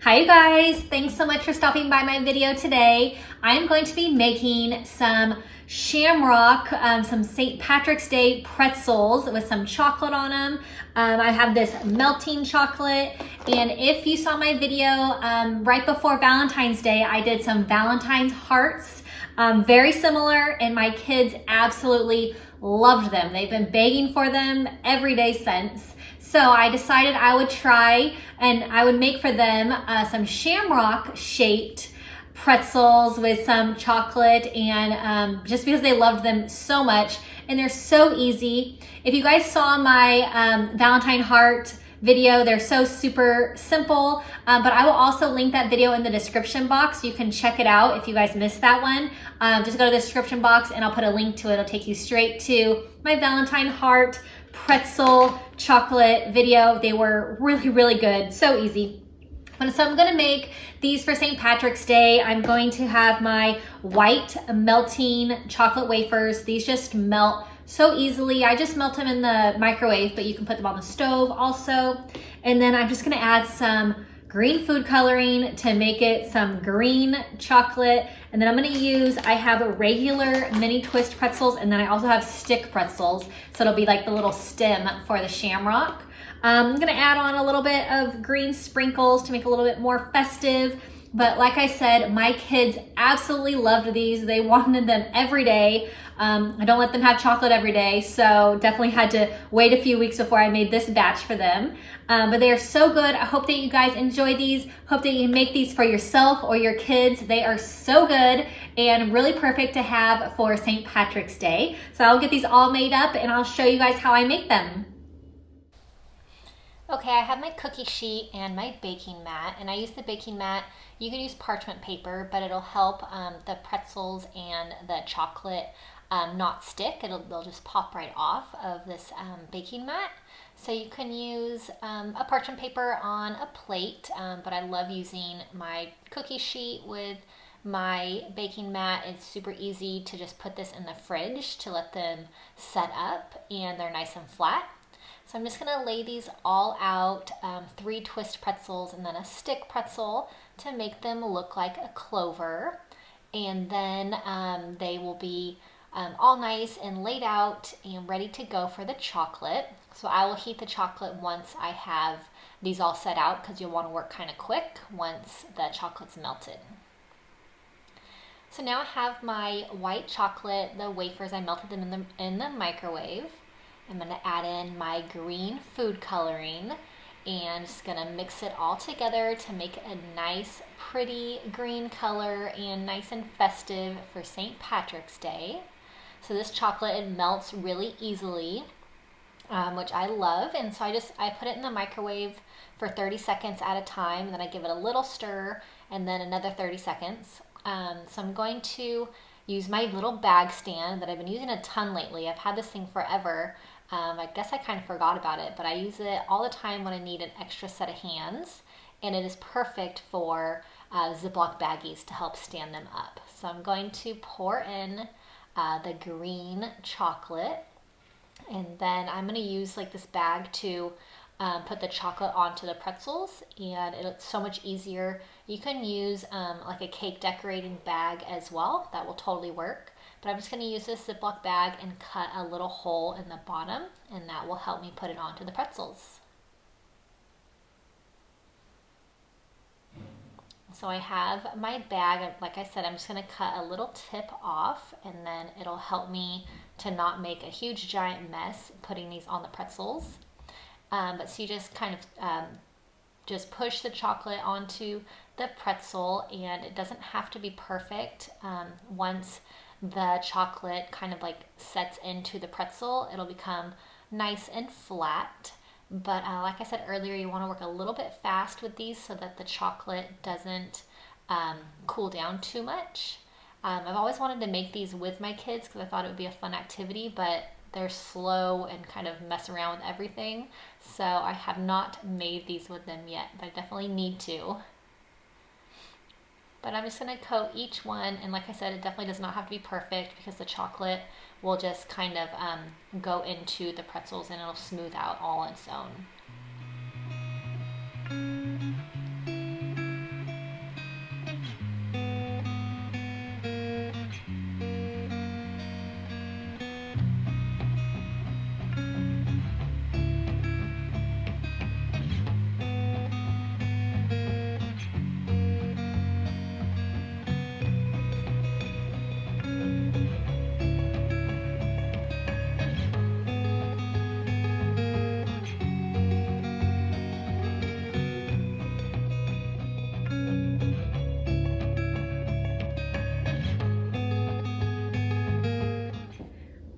Hi you guys, thanks so much for stopping by my video today. I'm going to be making some Shamrock, some St. Patrick's Day pretzels with some chocolate on them. I have this melting chocolate, and if you saw my video right before Valentine's Day, I did some Valentine's hearts, very similar, and my kids absolutely loved them. They've been begging for them every day since. So I decided I would try and I would make for them some shamrock shaped pretzels with some chocolate, and just because they loved them so much, and they're so easy. If you guys saw my Valentine heart video, they're so super simple, but I will also link that video in the description box. You can check it out if you guys missed that one. Just go to the description box and I'll put a link to it. It'll take you straight to my Valentine heart pretzel chocolate video. They were really, really good, so easy. So I'm gonna make these for St. Patrick's Day. I'm going to have my white melting chocolate wafers. These just melt so easily. I just melt them in the microwave, but you can put them on the stove also. And then I'm just gonna add some green food coloring to make it some green chocolate. And then I'm gonna use, I have a regular mini twist pretzels, and then I also have stick pretzels. So it'll be like the little stem for the shamrock. I'm gonna add on a little bit of green sprinkles to make it a little bit more festive. But like I said, my kids absolutely loved these. They wanted them every day. I don't let them have chocolate every day, so definitely had to wait a few weeks before I made this batch for them. But they are so good. I hope that you guys enjoy these. Hope that you make these for yourself or your kids. They are so good and really perfect to have for St. Patrick's Day. So I'll get these all made up and I'll show you guys how I make them. Okay, I have my cookie sheet and my baking mat, and I use the baking mat. You can use parchment paper, but it'll help the pretzels and the chocolate not stick. They'll just pop right off of this baking mat. So you can use a parchment paper on a plate, but I love using my cookie sheet with my baking mat. It's super easy to just put this in the fridge to let them set up, and they're nice and flat. So I'm just gonna lay these all out, 3 twist pretzels and then a stick pretzel to make them look like a clover. And then they will be all nice and laid out and ready to go for the chocolate. So I will heat the chocolate once I have these all set out, because you'll wanna work kind of quick once the chocolate's melted. So now I have my white chocolate, the wafers, I melted them in the microwave. I'm going to add in my green food coloring and just going to mix it all together to make a nice, pretty green color and nice and festive for St. Patrick's Day. So this chocolate, it melts really easily, which I love. And so I put it in the microwave for 30 seconds at a time, and then I give it a little stir and then another 30 seconds. So I'm going to use my little bag stand that I've been using a ton lately. I've had this thing forever. I guess I kind of forgot about it, but I use it all the time when I need an extra set of hands, and it is perfect for Ziploc baggies to help stand them up. So I'm going to pour in the green chocolate, and then I'm going to use like this bag to put the chocolate onto the pretzels, and it's so much easier. You can use like a cake decorating bag as well. That will totally work. But I'm just going to use this Ziploc bag and cut a little hole in the bottom, and that will help me put it onto the pretzels. So I have my bag. Like I said, I'm just going to cut a little tip off, and then it'll help me to not make a huge giant mess putting these on the pretzels. But so you just kind of just push the chocolate onto the pretzel, and it doesn't have to be perfect. Once the chocolate kind of like sets into the pretzel, it'll become nice and flat. But like I said earlier, you want to work a little bit fast with these so that the chocolate doesn't cool down too much. I've always wanted to make these with my kids because I thought it would be a fun activity, but they're slow and kind of mess around with everything. So I have not made these with them yet, but I definitely need to. But I'm just going to coat each one, and like I said, it definitely does not have to be perfect because the chocolate will just kind of go into the pretzels and it'll smooth out all on its own.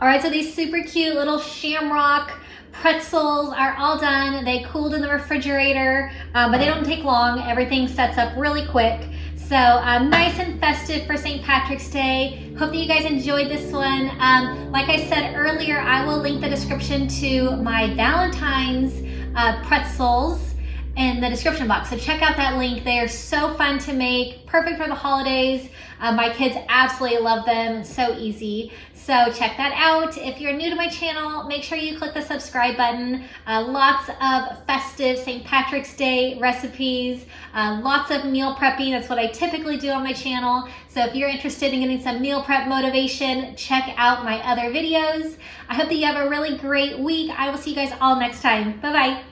All right, so these super cute little Shamrock pretzels are all done. They cooled in the refrigerator, but they don't take long. Everything sets up really quick. So nice and festive for St. Patrick's Day. Hope that you guys enjoyed this one. Like I said earlier, I will link the description to my Valentine's pretzels in the description box. So check out that link. They are so fun to make, perfect for the holidays. My kids absolutely love them, so easy. So check that out. If you're new to my channel, make sure you click the subscribe button. Lots of festive St. Patrick's Day recipes, lots of meal prepping. That's what I typically do on my channel. So if you're interested in getting some meal prep motivation, check out my other videos. I hope that you have a really great week. I will see you guys all next time. Bye-bye.